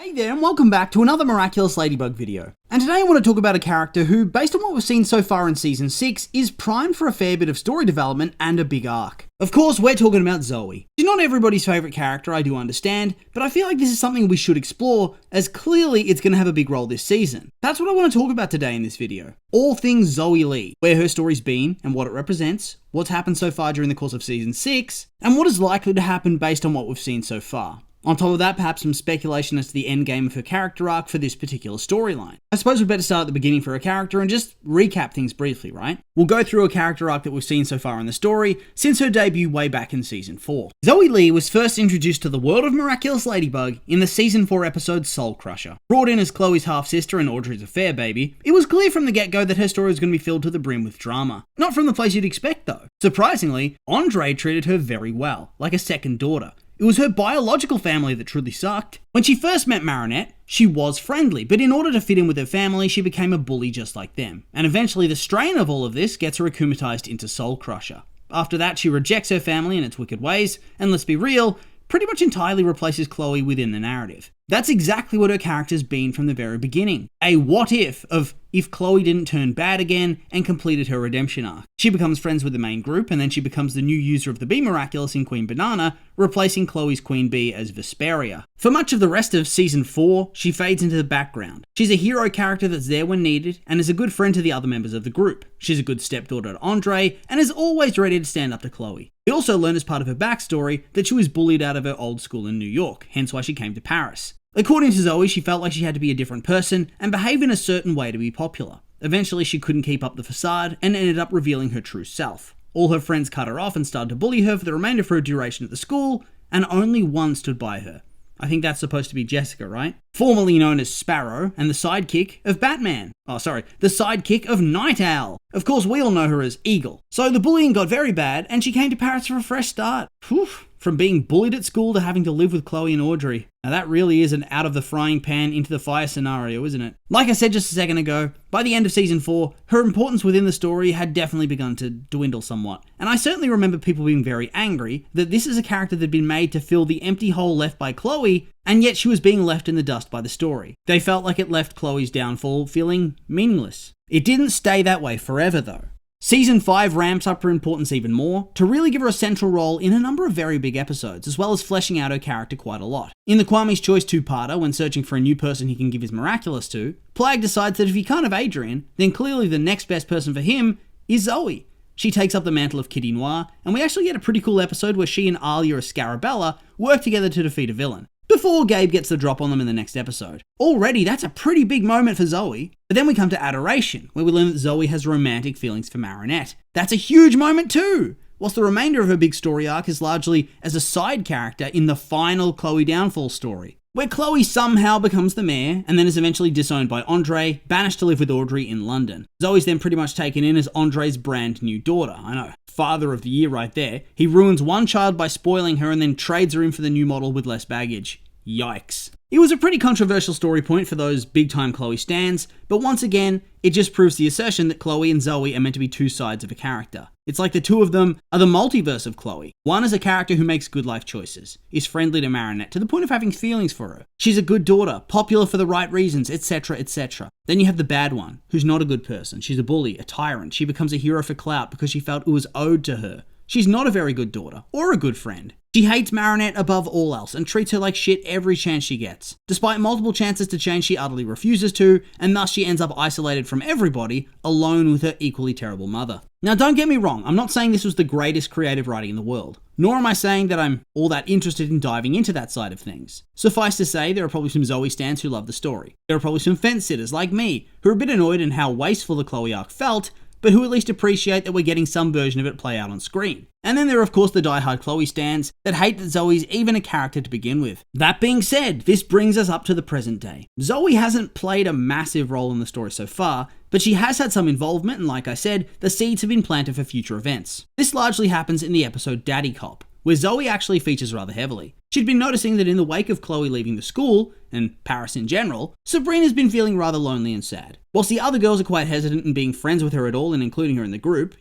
Hey there and welcome back to another Miraculous Ladybug video. And today I want to talk about a character who, based on what we've seen so far in Season 6, is primed for a fair bit of story development and a big arc. Of course, we're talking about Zoe. She's not everybody's favourite character, I do understand, but I feel like this is something we should explore, as clearly it's going to have a big role this season. That's what I want to talk about today in this video. All things Zoe Lee, where her story's been and what it represents, what's happened so far during the course of Season 6, and what is likely to happen based on what we've seen so far. On top of that, perhaps some speculation as to the endgame of her character arc for this particular storyline. I suppose we'd better start at the beginning for her character and just recap things briefly, right? We'll go through a character arc that we've seen so far in the story since her debut way back in Season 4. Zoe Lee was first introduced to the world of Miraculous Ladybug in the Season 4 episode Soul Crusher. Brought in as Chloe's half-sister and Audrey's affair baby, it was clear from the get-go that her story was going to be filled to the brim with drama. Not from the place you'd expect though. Surprisingly, Andre treated her very well, like a second daughter. It was her biological family that truly sucked. When she first met Marinette, she was friendly, but in order to fit in with her family, she became a bully just like them. And eventually the strain of all of this gets her akumatized into Soul Crusher. After that, she rejects her family and its wicked ways, and let's be real, pretty much entirely replaces Chloe within the narrative. That's exactly what her character's been from the very beginning. A what if of if Chloe didn't turn bad again and completed her redemption arc. She becomes friends with the main group and then she becomes the new user of the Bee Miraculous in Queen Banana, replacing Chloe's Queen Bee as Vesperia. For much of the rest of Season 4, she fades into the background. She's a hero character that's there when needed and is a good friend to the other members of the group. She's a good stepdaughter to Andre and is always ready to stand up to Chloe. We also learn as part of her backstory that she was bullied out of her old school in New York, hence why she came to Paris. According to Zoe, she felt like she had to be a different person and behave in a certain way to be popular. Eventually, she couldn't keep up the facade and ended up revealing her true self. All her friends cut her off and started to bully her for the remainder of her duration at the school, and only one stood by her. I think that's supposed to be Jessica, right? Formerly known as Sparrow and the sidekick of Batman. The sidekick of Night Owl. Of course, we all know her as Eagle. So the bullying got very bad and she came to Paris for a fresh start. Whew. From being bullied at school to having to live with Chloe and Audrey. Now that really is an out of the frying pan into the fire scenario, isn't it? Like I said just a second ago, by the end of Season 4, her importance within the story had definitely begun to dwindle somewhat. And I certainly remember people being very angry that this is a character that had been made to fill the empty hole left by Chloe, and yet she was being left in the dust by the story. They felt like it left Chloe's downfall feeling meaningless. It didn't stay that way forever though. Season 5 ramps up her importance even more, to really give her a central role in a number of very big episodes, as well as fleshing out her character quite a lot. In the Kwame's Choice two-parter, when searching for a new person he can give his Miraculous to, Plagg decides that if he can't have Adrian, then clearly the next best person for him is Zoe. She takes up the mantle of Kitty Noir, and we actually get a pretty cool episode where she and Alia as Scarabella work together to defeat a villain, before Gabe gets the drop on them in the next episode. Already, that's a pretty big moment for Zoe. But then we come to Adoration, where we learn that Zoe has romantic feelings for Marinette. That's a huge moment too! Whilst the remainder of her big story arc is largely as a side character in the final Chloe downfall story, where Chloe somehow becomes the mayor and then is eventually disowned by Andre, banished to live with Audrey in London. Zoe's then pretty much taken in as Andre's brand new daughter. I know, father of the year right there. He ruins one child by spoiling her and then trades her in for the new model with less baggage. Yikes. It was a pretty controversial story point for those big-time Chloe stans, but once again, it just proves the assertion that Chloe and Zoe are meant to be two sides of a character. It's like the two of them are the multiverse of Chloe. One is a character who makes good life choices, is friendly to Marinette to the point of having feelings for her. She's a good daughter, popular for the right reasons, etc, etc. Then you have the bad one, who's not a good person. She's a bully, a tyrant. She becomes a hero for clout because she felt it was owed to her. She's not a very good daughter, or a good friend. She hates Marinette above all else and treats her like shit every chance she gets. Despite multiple chances to change, she utterly refuses to, and thus she ends up isolated from everybody, alone with her equally terrible mother. Now don't get me wrong, I'm not saying this was the greatest creative writing in the world, nor am I saying that I'm all that interested in diving into that side of things. Suffice to say, there are probably some Zoe stans who love the story. There are probably some fence sitters like me, who are a bit annoyed in how wasteful the Chloe arc felt, but who at least appreciate that we're getting some version of it play out on screen. And then there are of course the die-hard Chloe stans that hate that Zoe's even a character to begin with. That being said, this brings us up to the present day. Zoe hasn't played a massive role in the story so far, but she has had some involvement and like I said, the seeds have been planted for future events. This largely happens in the episode Daddycop, where Zoe actually features rather heavily. She'd been noticing that in the wake of Chloe leaving the school, and Paris in general, Sabrina's been feeling rather lonely and sad. Whilst the other girls are quite hesitant in being friends with her at all and including her in the group,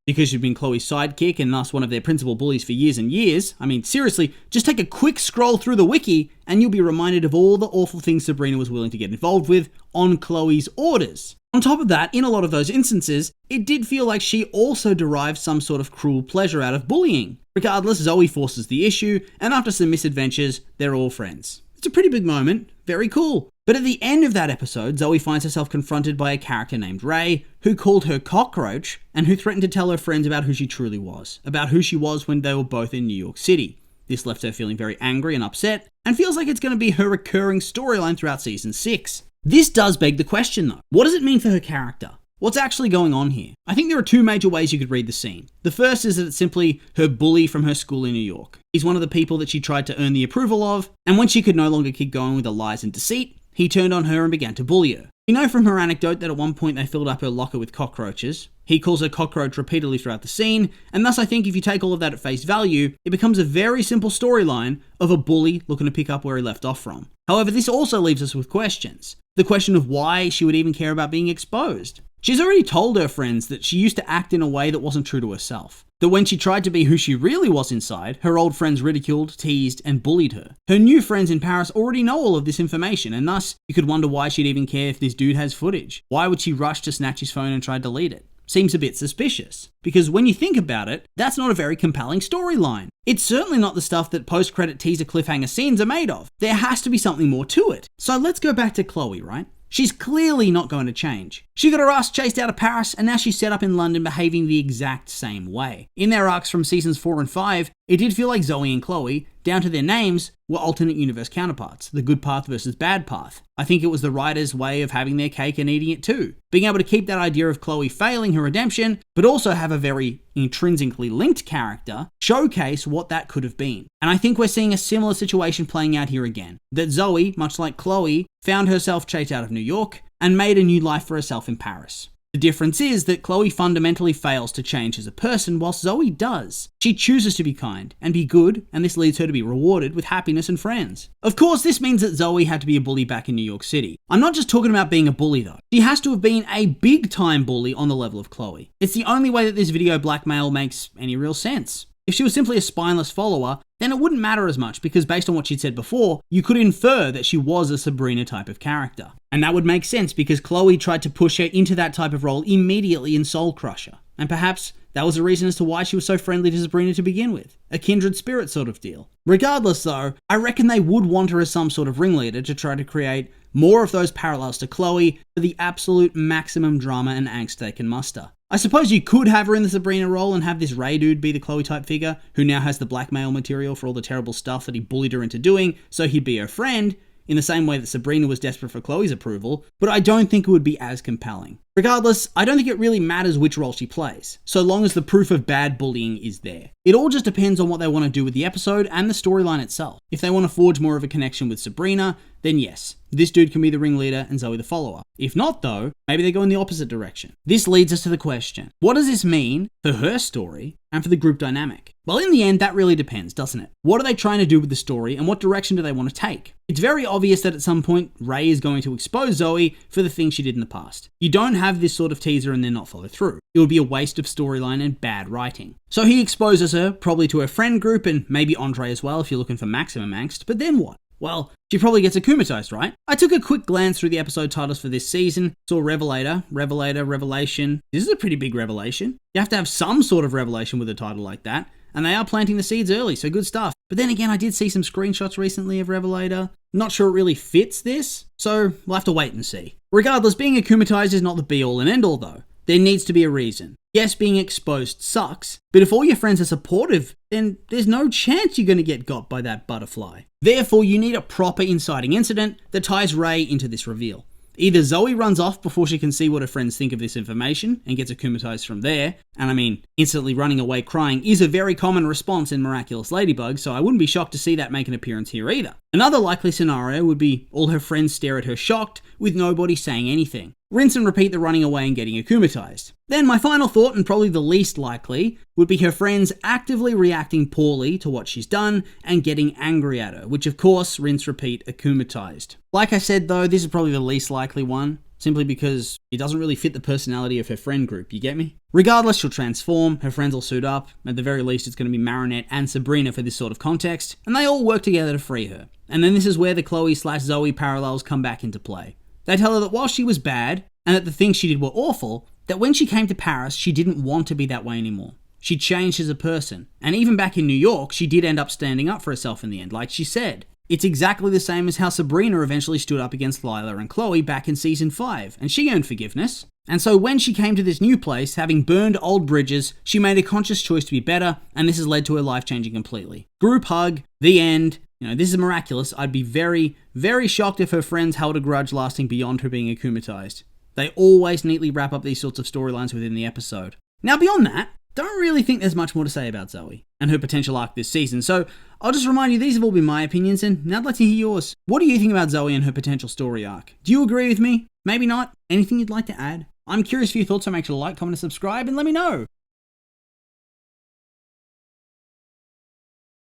because she'd been Chloe's sidekick and thus one of their principal bullies for years and years. I mean, seriously, just take a quick scroll through the wiki and you'll be reminded of all the awful things Sabrina was willing to get involved with on Chloe's orders. On top of that, in a lot of those instances, it did feel like she also derived some sort of cruel pleasure out of bullying. Regardless, Zoe forces the issue, and after some misadventures, they're all friends. It's a pretty big moment, very cool. But at the end of that episode, Zoe finds herself confronted by a character named Ray, who called her cockroach, and who threatened to tell her friends about who she truly was, about who she was when they were both in New York City. This left her feeling very angry and upset, and feels like it's going to be her recurring storyline throughout season 6. This does beg the question though. What does it mean for her character? What's actually going on here? I think there are two major ways you could read the scene. The first is that it's simply her bully from her school in New York. He's one of the people that she tried to earn the approval of, and when she could no longer keep going with the lies and deceit, he turned on her and began to bully her. We know from her anecdote that at one point they filled up her locker with cockroaches. He calls her cockroach repeatedly throughout the scene, and thus I think if you take all of that at face value, it becomes a very simple storyline of a bully looking to pick up where he left off from. However, this also leaves us with questions. The question of why she would even care about being exposed. She's already told her friends that she used to act in a way that wasn't true to herself. That when she tried to be who she really was inside, her old friends ridiculed, teased, and bullied her. Her new friends in Paris already know all of this information, and thus, you could wonder why she'd even care if this dude has footage. Why would she rush to snatch his phone and try to delete it? Seems a bit suspicious. Because when you think about it, that's not a very compelling storyline. It's certainly not the stuff that post-credit teaser cliffhanger scenes are made of. There has to be something more to it. So let's go back to Chloe, right? She's clearly not going to change. She got her ass chased out of Paris, and now she's set up in London behaving the exact same way. In their arcs from seasons 4 and 5, it did feel like Zoe and Chloe, down to their names, were alternate universe counterparts, the good path versus bad path. I think it was the writer's way of having their cake and eating it too. Being able to keep that idea of Chloe failing her redemption, but also have a very intrinsically linked character, showcase what that could have been. And I think we're seeing a similar situation playing out here again. That Zoe, much like Chloe, found herself chased out of New York and made a new life for herself in Paris. The difference is that Chloe fundamentally fails to change as a person, whilst Zoe does. She chooses to be kind and be good, and this leads her to be rewarded with happiness and friends. Of course, this means that Zoe had to be a bully back in New York City. I'm not just talking about being a bully though. She has to have been a big-time bully on the level of Chloe. It's the only way that this video blackmail makes any real sense. If she was simply a spineless follower, then it wouldn't matter as much because based on what she'd said before, you could infer that she was a Sabrina type of character. And that would make sense because Chloe tried to push her into that type of role immediately in Soul Crusher. And perhaps that was the reason as to why she was so friendly to Sabrina to begin with. A kindred spirit sort of deal. Regardless though, I reckon they would want her as some sort of ringleader to try to create more of those parallels to Chloe for the absolute maximum drama and angst they can muster. I suppose you could have her in the Sabrina role and have this Ray dude be the Chloe type figure, who now has the blackmail material for all the terrible stuff that he bullied her into doing, so he'd be her friend, in the same way that Sabrina was desperate for Chloe's approval, but I don't think it would be as compelling. Regardless, I don't think it really matters which role she plays, so long as the proof of bad bullying is there. It all just depends on what they want to do with the episode and the storyline itself. If they want to forge more of a connection with Sabrina, then yes, this dude can be the ringleader and Zoe the follower. If not though, maybe they go in the opposite direction. This leads us to the question, what does this mean for her story and for the group dynamic? Well, in the end, that really depends, doesn't it? What are they trying to do with the story and what direction do they want to take? It's very obvious that at some point, Ray is going to expose Zoe for the things she did in the past. You don't have this sort of teaser and then not follow through. It would be a waste of storyline and bad writing. So he exposes her, probably to her friend group and maybe Andre as well if you're looking for maximum angst, but then what? Well, she probably gets akumatized, right? I took a quick glance through the episode titles for this season, saw Revelator, Revelation. This is a pretty big revelation. You have to have some sort of revelation with a title like that, and they are planting the seeds early, so good stuff. But then again, I did see some screenshots recently of Revelator. Not sure it really fits this, so we'll have to wait and see. Regardless, being akumatized is not the be-all and end-all though. There needs to be a reason. Yes, being exposed sucks, but if all your friends are supportive, then there's no chance you're going to get got by that butterfly. Therefore, you need a proper inciting incident that ties Ray into this reveal. Either Zoe runs off before she can see what her friends think of this information and gets akumatized from there, and I mean, instantly running away crying is a very common response in Miraculous Ladybug, so I wouldn't be shocked to see that make an appearance here either. Another likely scenario would be all her friends stare at her shocked, with nobody saying anything. Rinse and repeat the running away and getting akumatized. Then my final thought, and probably the least likely, would be her friends actively reacting poorly to what she's done and getting angry at her, which of course, rinse, repeat, akumatized. Like I said though, this is probably the least likely one. simply because it doesn't really fit the personality of her friend group, you get me? Regardless, she'll transform, her friends will suit up, at the very least it's going to be Marinette and Sabrina for this sort of context, and they all work together to free her. And then this is where the Chloe/Zoe parallels come back into play. They tell her that while she was bad, and that the things she did were awful, that when she came to Paris, she didn't want to be that way anymore. She changed as a person, and even back in New York, she did end up standing up for herself in the end, like she said. It's exactly the same as how Sabrina eventually stood up against Lila and Chloe back in season 5, and she earned forgiveness. And so when she came to this new place, having burned old bridges, she made a conscious choice to be better, and this has led to her life changing completely. Group hug, the end. This is miraculous. I'd be very, very shocked if her friends held a grudge lasting beyond her being akumatized. They always neatly wrap up these sorts of storylines within the episode. Now beyond that, don't really think there's much more to say about Zoe and her potential arc this season, so I'll just remind you these have all been my opinions, and now I'd like to hear yours. What do you think about Zoe and her potential story arc? Do you agree with me? Maybe not? Anything you'd like to add? I'm curious for your thoughts, so make sure to like, comment, and subscribe, and let me know.